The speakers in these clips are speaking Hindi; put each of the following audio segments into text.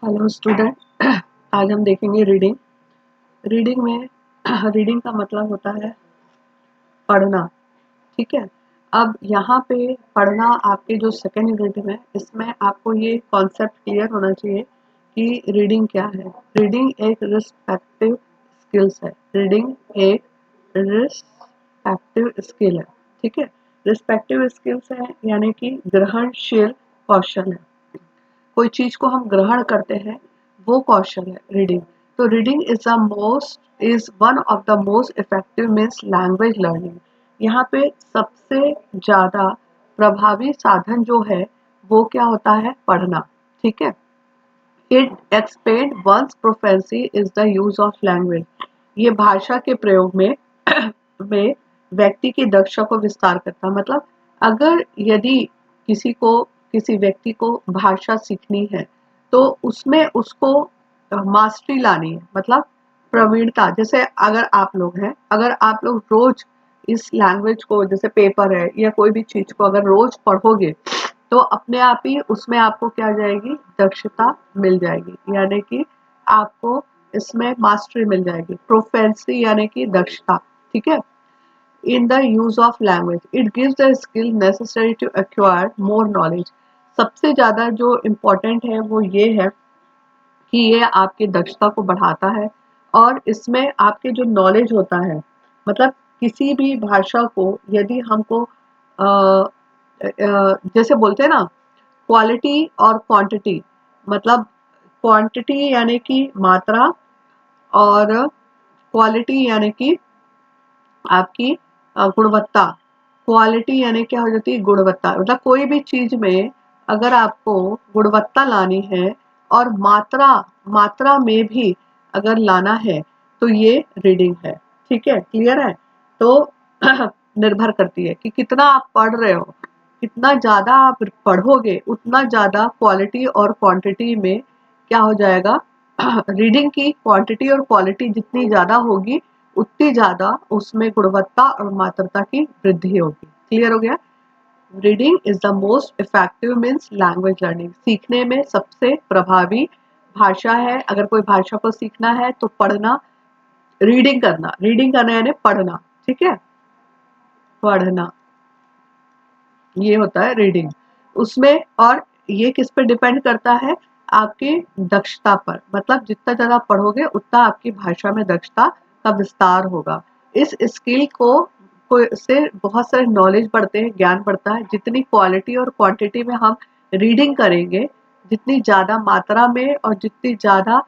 Hello student. आज हम देखेंगे रीडिंग। रीडिंग में रीडिंग का मतलब होता है पढ़ना। ठीक है। अब यहाँ पे पढ़ना आपके जो सेकेंड यूनिट में, इसमें आपको ये कॉन्सेप्ट क्लियर होना चाहिए कि रीडिंग क्या है। रीडिंग एक रिस्पेक्टिव स्किल्स है। रीडिंग एक रिस्पेक्टिव स्किल है। ठीक है। रिस्पेक्टिव स्किल्स है यानी कि ग्रहणशील कौशल है। कोई चीज को हम ग्रहण करते हैं, वो कौशल है रीडिंग। तो reading is one of the most effective means language learning. यहाँ पे सबसे ज्यादा प्रभावी साधन जो है वो क्या होता है? पढ़ना। ठीक है। It expand one's proficiency is the use of language. ये भाषा के प्रयोग में में व्यक्ति की दक्षता को विस्तार करता है। मतलब अगर यदि किसी व्यक्ति को भाषा सीखनी है तो उसमें उसको मास्टरी लानी है, मतलब प्रवीणता। जैसे अगर आप लोग रोज इस लैंग्वेज को, जैसे पेपर है या कोई भी चीज को अगर रोज पढ़ोगे तो अपने आप ही उसमें आपको क्या आ जाएगी? दक्षता मिल जाएगी, यानी कि आपको इसमें मास्टरी मिल जाएगी। प्रोफेंसी यानी कि दक्षता। ठीक है। In the use of language it gives the skill necessary to acquire more knowledge. सबसे ज्यादा जो इम्पोर्टेंट है वो ये है कि ये आपकी दक्षता को बढ़ाता है और इसमें आपके जो नॉलेज होता है, मतलब किसी भी भाषा को यदि हमको जैसे बोलते हैं ना, क्वालिटी और क्वांटिटी। मतलब क्वांटिटी यानी कि मात्रा, और क्वालिटी यानी कि आपकी गुणवत्ता। क्वालिटी यानी क्या हो जाती है? गुणवत्ता। मतलब कोई भी चीज में अगर आपको गुणवत्ता लानी है और मात्रा मात्रा में भी अगर लाना है तो ये रीडिंग है। ठीक है, क्लियर है? तो निर्भर करती है कि कितना आप पढ़ रहे हो। कितना ज्यादा आप पढ़ोगे उतना ज्यादा क्वालिटी और क्वांटिटी में क्या हो जाएगा? रीडिंग की क्वांटिटी और क्वालिटी जितनी ज्यादा होगी उतनी ज्यादा उसमें गुणवत्ता और मात्रता की वृद्धि होगी। क्लियर हो गया? Reading is the most effective means language learning. सीखने में सबसे प्रभावी भाषा है। अगर कोई भाषा को सीखना है तो पढ़ना, रीडिंग करना यानी पढ़ना। ठीक है, पढ़ना, ये होता है रीडिंग उसमें। और ये किस पे डिपेंड करता है? आपकी दक्षता पर। मतलब जितना ज्यादा पढ़ोगे उतना आपकी भाषा में दक्षता का विस्तार होगा। इस स्किल को से बहुत सारे नॉलेज बढ़ते हैं, ज्ञान बढ़ता है। जितनी क्वालिटी और क्वांटिटी में हम रीडिंग करेंगे, जितनी ज्यादा मात्रा में और जितनी ज्यादा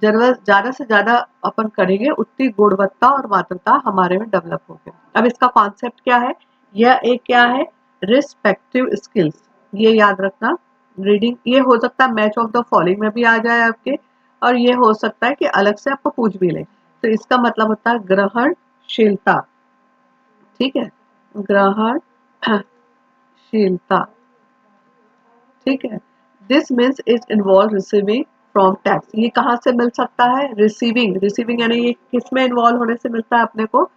जरूरत ज्यादा से ज्यादा अपन करेंगे उतनी गुणवत्ता और मात्रता हमारे में डेवलप होगी। अब इसका कॉन्सेप्ट क्या है? यह एक क्या है? Respective skills. ये याद रखना। रीडिंग ये हो सकता है मैच ऑफ द फॉलोइंग में भी आ जाए आपके, और ये हो सकता है कि अलग से आपको पूछ भी ले। तो इसका मतलब होता है ग्रहणशीलता। ठीक है, ग्रहणशीलता। ठीक है। This means is involve receiving from text. ये कहाँ से मिल सकता है? रिसीविंग यानी ये किस में इन्वॉल्व होने से मिलता है अपने को?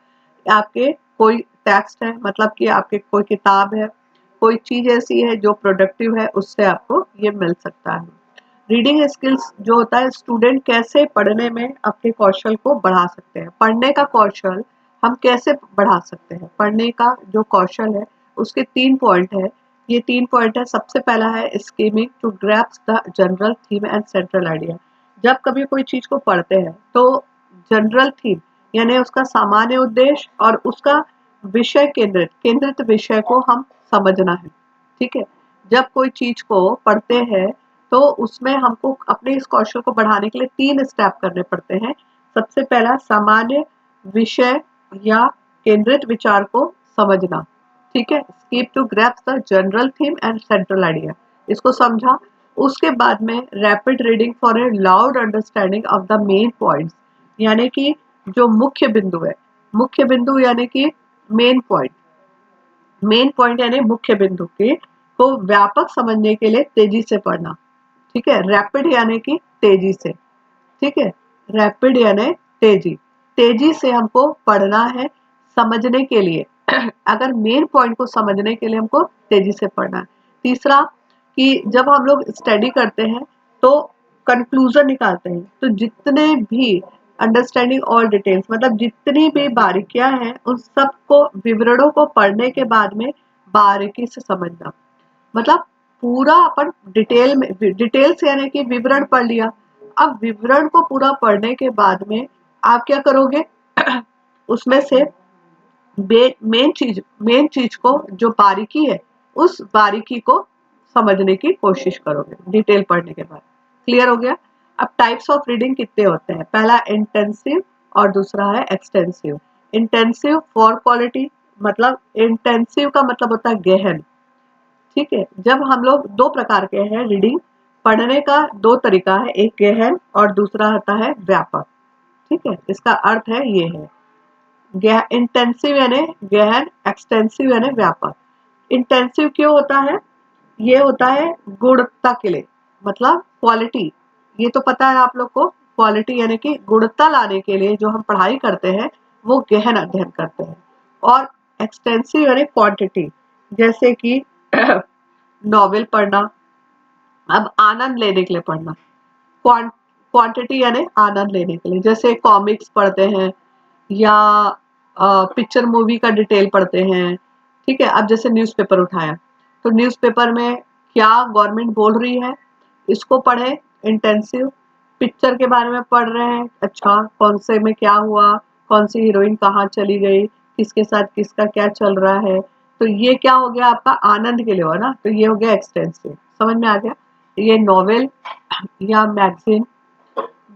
आपके कोई टेक्स्ट है, मतलब कि आपके कोई किताब है, कोई चीज ऐसी है जो प्रोडक्टिव है, उससे आपको ये मिल सकता है। रीडिंग स्किल्स जो होता है, स्टूडेंट कैसे पढ़ने में अपने कौशल को बढ़ा सकते हैं। पढ़ने का कौशल हम कैसे बढ़ा सकते हैं? पढ़ने का जो कौशल है उसके 3 पॉइंट है। ये 3 पॉइंट है। सबसे पहला है skimming to grasp the general theme and central idea. जब कभी कोई चीज को पढ़ते हैं तो जनरल थीम यानी उसका सामान्य उद्देश्य और उसका विषय केंद्रित विषय को हम समझना है। ठीक है। जब कोई चीज को पढ़ते हैं तो उसमें हमको अपने इस कौशल को बढ़ाने के लिए 3 स्टेप करने पड़ते हैं। सबसे पहला सामान्य विषय या केंद्रित विचार को समझना। ठीक है, skip to grasp the general theme and central idea, इसको समझा। उसके बाद में rapid reading for a loud understanding of the main points, यानी कि जो मुख्य बिंदु है, मुख्य बिंदु यानी कि मेन पॉइंट, मेन पॉइंट यानी मुख्य बिंदु के को व्यापक समझने के लिए तेजी से पढ़ना। ठीक है, रैपिड यानी कि तेजी से। ठीक है, रैपिड यानी तेजी, तेजी से हमको पढ़ना है समझने के लिए। अगर मेन पॉइंट को समझने के लिए हमको तेजी से पढ़ना है। तीसरा, कि जब हम लोग स्टडी करते हैं तो कंक्लूजन निकालते हैं। तो जितने भी अंडरस्टैंडिंग ऑल डिटेल्स मतलब जितनी भी बारीकियां हैं उन सबको विवरणों को पढ़ने के बाद में बारीकी से समझना। मतलब पूरा अपन डिटेल्स यानी कि विवरण पढ़ लिया। अब विवरण को पूरा पढ़ने के बाद में आप क्या करोगे उसमें से मेन चीज को जो बारीकी है उस बारीकी को समझने की कोशिश करोगे डिटेल पढ़ने के बाद। क्लियर हो गया। अब टाइप्स ऑफ रीडिंग कितने होते हैं? पहला इंटेंसिव और दूसरा है एक्सटेंसिव। इंटेंसिव फॉर क्वालिटी मतलब इंटेंसिव का मतलब होता है गहन। ठीक है, जब हम लोग दो प्रकार के हैं रीडिंग पढ़ने का, दो तरीका है, एक गहन और दूसरा होता है व्यापक। ठीक है, इसका अर्थ है ये है इंटेंसिव यानी गहन, एक्सटेंसिव यानी व्यापक। इंटेंसिव क्यों होता है? ये होता है गुणवत्ता के लिए मतलब क्वालिटी। ये तो पता है आप लोग को, क्वालिटी यानी कि गुणवत्ता लाने के लिए जो हम पढ़ाई करते हैं वो गहन अध्ययन करते हैं। और एक्सटेंसिव यानी क्वांटिटी, जैसे कि नॉवेल पढ़ना, अब आनंद लेने के लिए पढ़ना। क्वांटिटी यानी आनंद लेने के लिए, जैसे कॉमिक्स पढ़ते हैं या पिक्चर मूवी का डिटेल पढ़ते हैं। ठीक है, अब जैसे न्यूज़पेपर उठाया तो न्यूज़पेपर में क्या गवर्नमेंट बोल रही है इसको पढ़े इंटेंसिव। पिक्चर के बारे में पढ़ रहे हैं, अच्छा कौन से में क्या हुआ, कौन सी हीरोइन कहाँ चली गई, किसके साथ किसका क्या चल रहा है, तो ये क्या हो गया आपका आनंद के लिए हुआ ना, तो ये हो गया एक्सटेंसिव। समझ में आ गया। ये नॉवेल या मैगजीन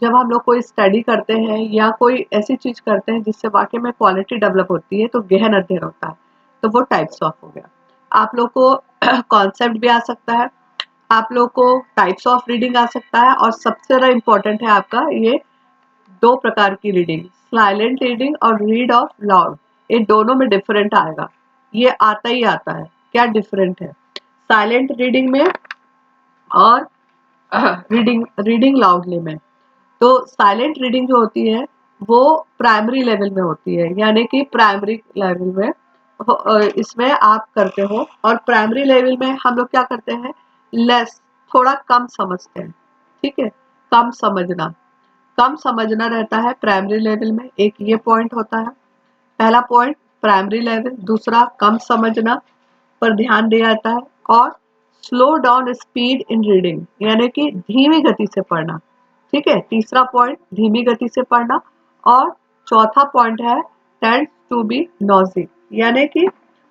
जब हम लोग कोई स्टडी करते हैं या कोई ऐसी चीज करते हैं जिससे वाकई में क्वालिटी डेवलप होती है तो गहन अध्ययन होता है, तो वो टाइप्स ऑफ हो गया। आप लोग को कॉन्सेप्ट भी आ सकता है, आप लोग को टाइप्स ऑफ रीडिंग आ सकता है, और सबसे ज़्यादा इम्पोर्टेंट है आपका ये दो प्रकार की रीडिंग, साइलेंट रीडिंग और रीड ऑफ लाउड। ये दोनों में डिफरेंट आएगा, ये आता ही आता है। क्या डिफरेंट है साइलेंट रीडिंग में और रीडिंग रीडिंग लाउडली में? तो साइलेंट रीडिंग जो होती है वो प्राइमरी लेवल में होती है, यानी कि प्राइमरी लेवल में इसमें आप करते हो। और प्राइमरी लेवल में हम लोग क्या करते हैं, लेस, थोड़ा कम समझते हैं। ठीक है, कम समझना, कम समझना रहता है प्राइमरी लेवल में। एक ये पॉइंट होता है, पहला पॉइंट प्राइमरी लेवल, दूसरा कम समझना पर ध्यान दिया जाता है। और slow down speed in reading यानी कि धीमी गति से पढ़ना। ठीक है, तीसरा पॉइंट धीमी गति से पढ़ना। और चौथा पॉइंट है टेंड्स टू बी नॉजी यानी कि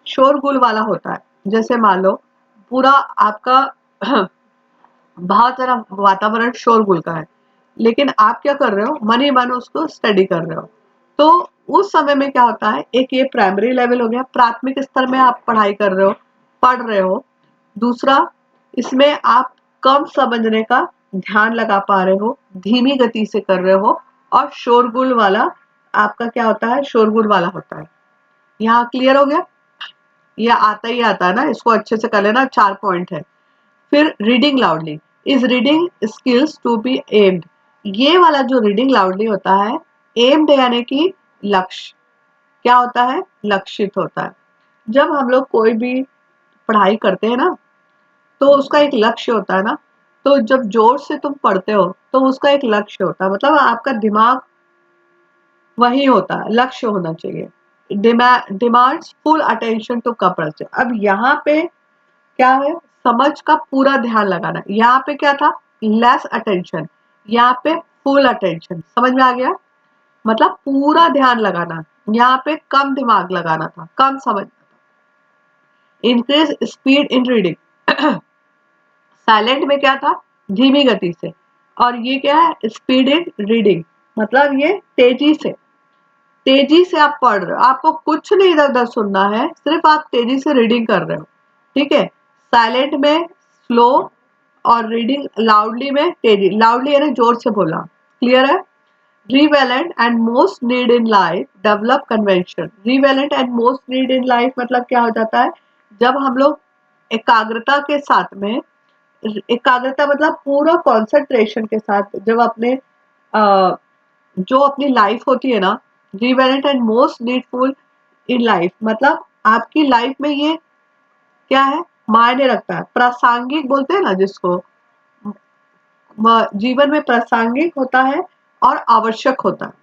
शोरगुल वाला होता है। जैसे मान लो पूरा आपका बहुत सारा वातावरण शोरगुल का है, लेकिन आप क्या कर रहे हो, मन ही मन उसको स्टडी कर रहे हो, तो उस समय में क्या होता है, एक ये प्राइमरी लेवल हो गया, प्राथमिक स्तर में आप पढ़ाई कर रहे हो, पढ़ रहे हो। दूसरा, इसमें आप कम समझने का ध्यान लगा पा रहे हो, धीमी गति से कर रहे हो, और शोरगुल वाला आपका क्या होता है, शोरगुल वाला होता है। यहाँ क्लियर हो गया? ये आता ही आता है ना, इसको अच्छे से कर लेना, 4 पॉइंट है। फिर reading loudly is reading skills to be aimed. ये वाला जो रीडिंग लाउडली होता है, एम्ड यानी कि लक्ष्य, क्या होता है, लक्षित होता है। जब हम लोग कोई भी पढ़ाई करते हैं ना तो उसका एक लक्ष्य होता है ना, तो जब जोर से तुम पढ़ते हो तो उसका एक लक्ष्य होता है, मतलब आपका दिमाग वही होता है, लक्ष्य होना चाहिए। Demands full attention to couples. अब यहाँ पे क्या है, समझ का पूरा ध्यान लगाना। यहाँ पे क्या था, लेस अटेंशन, यहाँ पे फुल अटेंशन। समझ में आ गया? मतलब पूरा ध्यान लगाना, यहाँ पे कम दिमाग लगाना था, कम समझ। Increase speed in reading, silent में क्या था, धीमी गति से, और ये क्या है, स्पीड इन रीडिंग, मतलब ये तेजी से आप पढ़ रहे हो, आपको कुछ नहीं इधर उधर सुनना है, सिर्फ आप तेजी से रीडिंग कर रहे हो। ठीक है, साइलेंट में स्लो और रीडिंग लाउडली में तेजी, लाउडली यानी जोर से बोला। क्लियर है? Relevant and most need in life develop convention. Relevant and most need in life मतलब क्या हो जाता है, जब हम लोग एकाग्रता के साथ में, एकाग्रता मतलब पूरा कॉन्सेंट्रेशन के साथ जब अपने जो अपनी लाइफ होती है ना, relevant and most needful in life मतलब आपकी लाइफ में ये क्या है, मायने रखता है, प्रासंगिक बोलते हैं ना जिसको, जीवन में प्रासंगिक होता है और आवश्यक होता है।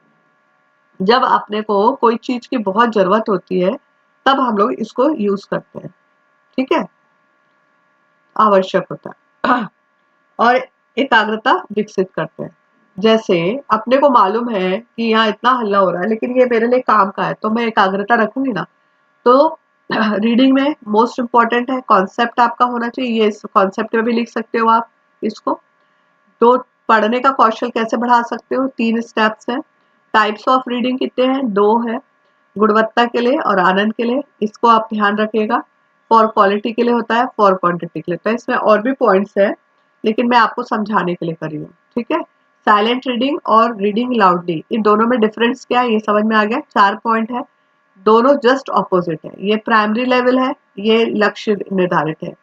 जब अपने को कोई चीज की बहुत जरूरत होती है तब हम लोग इसको यूज करते हैं, ठीक है, आवश्यक होता है। और एकाग्रता विकसित करते हैं। जैसे अपने को मालूम है कि यहाँ इतना हल्ला हो रहा है लेकिन ये मेरे लिए काम का है तो मैं एकाग्रता रखूंगी ना। तो रीडिंग में मोस्ट इम्पॉर्टेंट है कॉन्सेप्ट आपका होना चाहिए, ये इस कॉन्सेप्ट में भी लिख सकते हो आप इसको। तो पढ़ने का कौशल कैसे बढ़ा सकते हो, 3 स्टेप्स हैं। टाइप्स ऑफ रीडिंग कितने हैं, 2 है, गुणवत्ता के लिए और आनंद के लिए, इसको आप ध्यान रखिएगा। फॉर क्वालिटी के लिए होता है, फॉर क्वांटिटी के लिए होता है। इसमें और भी पॉइंट्स है लेकिन मैं आपको समझाने के लिए कर रही हूँ, ठीक है। साइलेंट रीडिंग और रीडिंग लाउडली, इन दोनों में डिफरेंस क्या है ये समझ में आ गया। 4 पॉइंट है, दोनों जस्ट ऑपोजिट है। ये प्राइमरी लेवल है, ये लक्ष्य निर्धारित है।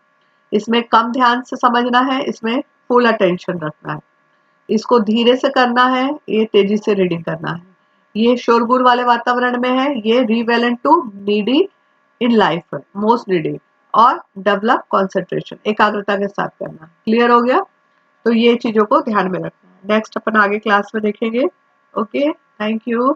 इसमें कम ध्यान से समझना है, इसमें फुल अटेंशन रखना है। इसको धीरे से करना है, ये तेजी से रीडिंग करना है। ये शोरगुल वाले वातावरण में है, ये relevant to needy in life है, मोस्ट नीडी। और डेवलप कंसंट्रेशन, एकाग्रता के साथ करना। क्लियर हो गया? तो ये चीजों को ध्यान में रखना है। नेक्स्ट अपन आगे क्लास में देखेंगे। Okay, thank you.